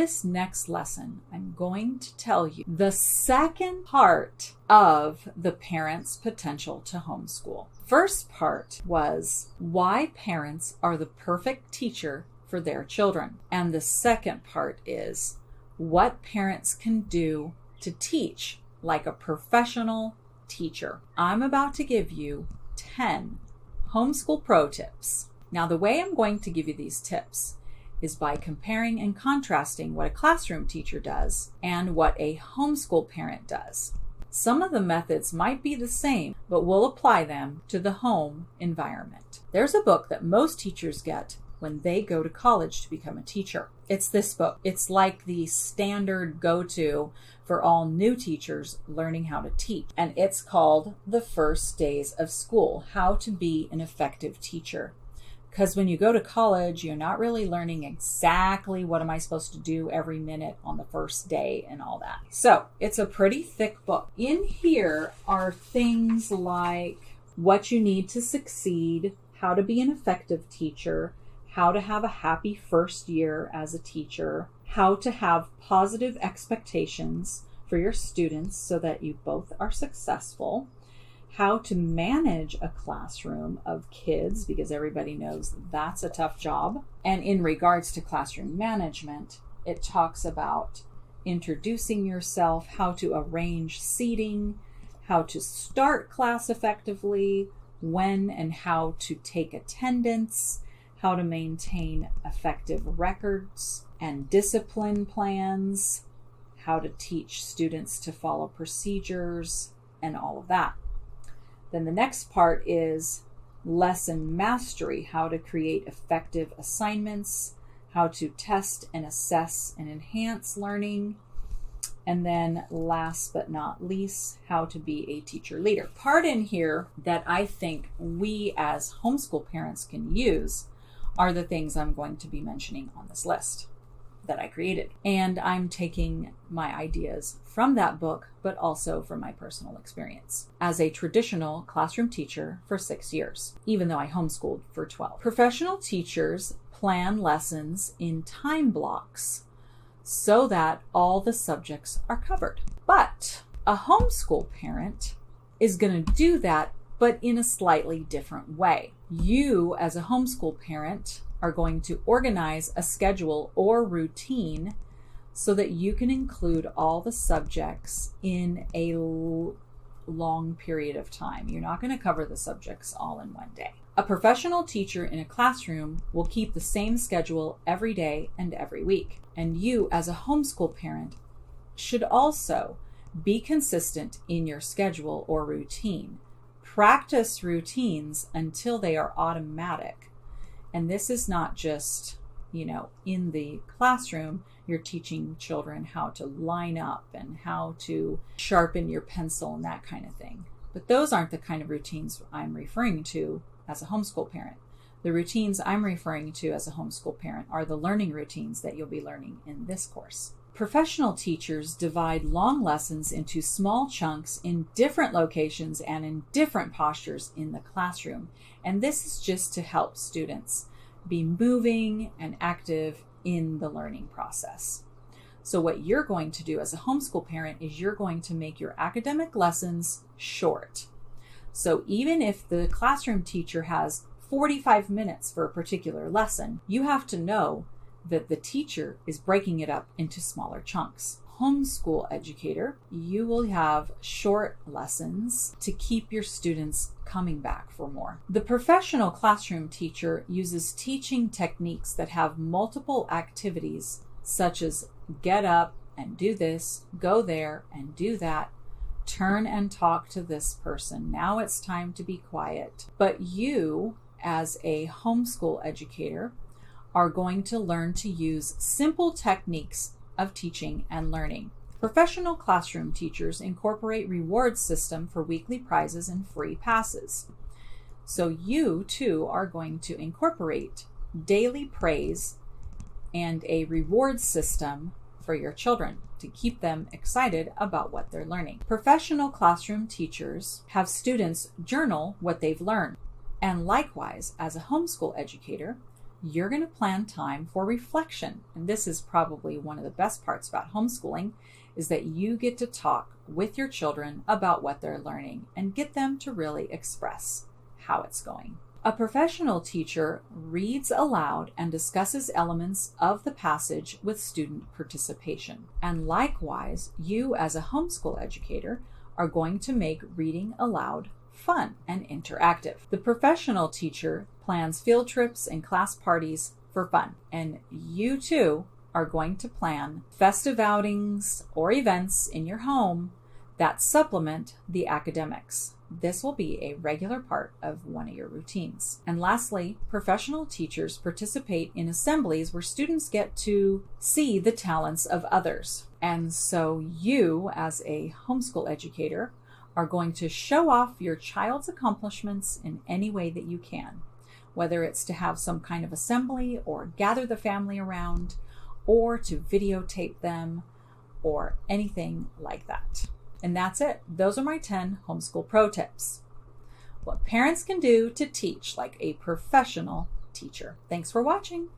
this next lesson, I'm going to tell you the second part of the parent's potential to homeschool. First part was why parents are the perfect teacher for their children. And the second part is what parents can do to teach like a professional teacher. I'm about to give you 10 homeschool pro tips. Now, the way I'm going to give you these tips is by comparing and contrasting what a classroom teacher does and what a homeschool parent does. Some of the methods might be the same, but we'll apply them to the home environment. There's a book that most teachers get when they go to college to become a teacher. It's this book. It's like the standard go-to for all new teachers learning how to teach. And it's called The First Days of School, How to Be an Effective Teacher. Because when you go to college, you're not really learning exactly what am I supposed to do every minute on the first day and all that. So it's a pretty thick book. In here are things like what you need to succeed, how to be an effective teacher, how to have a happy first year as a teacher, how to have positive expectations for your students so that you both are successful, how to manage a classroom of kids, because everybody knows that's a tough job. And in regards to classroom management, it talks about introducing yourself, how to arrange seating, how to start class effectively, when and how to take attendance, how to maintain effective records and discipline plans, how to teach students to follow procedures, and all of that. Then the next part is lesson mastery, how to create effective assignments, how to test and assess and enhance learning, and then last but not least, how to be a teacher leader. Part in here that I think we as homeschool parents can use are the things I'm going to be mentioning on this list that I created. And I'm taking my ideas from that book, but also from my personal experience as a traditional classroom teacher for 6 years, even though I homeschooled for 12. Professional teachers plan lessons in time blocks so that all the subjects are covered. But a homeschool parent is going to do that, but in a slightly different way. You, as a homeschool parent, are going to organize a schedule or routine so that you can include all the subjects in a long period of time. You're not going to cover the subjects all in one day. A professional teacher in a classroom will keep the same schedule every day and every week. And you, as a homeschool parent, should also be consistent in your schedule or routine. Practice routines until they are automatic. And this is not just, in the classroom, you're teaching children how to line up and how to sharpen your pencil and that kind of thing. But those aren't the kind of routines I'm referring to as a homeschool parent. The routines I'm referring to as a homeschool parent are the learning routines that you'll be learning in this course. Professional teachers divide long lessons into small chunks in different locations and in different postures in the classroom. And this is just to help students be moving and active in the learning process. So what you're going to do as a homeschool parent is you're going to make your academic lessons short. So even if the classroom teacher has 45 minutes for a particular lesson, you have to know that the teacher is breaking it up into smaller chunks. Homeschool educator, you will have short lessons to keep your students coming back for more. The professional classroom teacher uses teaching techniques that have multiple activities, such as get up and do this, go there and do that, turn and talk to this person. Now it's time to be quiet. But you, as a homeschool educator, are going to learn to use simple techniques of teaching and learning. Professional classroom teachers incorporate reward system for weekly prizes and free passes. So you too are going to incorporate daily praise and a reward system for your children to keep them excited about what they're learning. Professional classroom teachers have students journal what they've learned. And likewise, as a homeschool educator, you're going to plan time for reflection. And this is probably one of the best parts about homeschooling, is that you get to talk with your children about what they're learning and get them to really express how it's going. A professional teacher reads aloud and discusses elements of the passage with student participation. And likewise, you as a homeschool educator are going to make reading aloud fun and interactive. The professional teacher plans field trips and class parties for fun. And you too are going to plan festive outings or events in your home that supplement the academics. This will be a regular part of one of your routines. And lastly, professional teachers participate in assemblies where students get to see the talents of others. And so you, as a homeschool educator, are going to show off your child's accomplishments in any way that you can, whether it's to have some kind of assembly or gather the family around or to videotape them or anything like that. And that's it. Those are my 10 homeschool pro tips. What parents can do to teach like a professional teacher. Thanks for watching.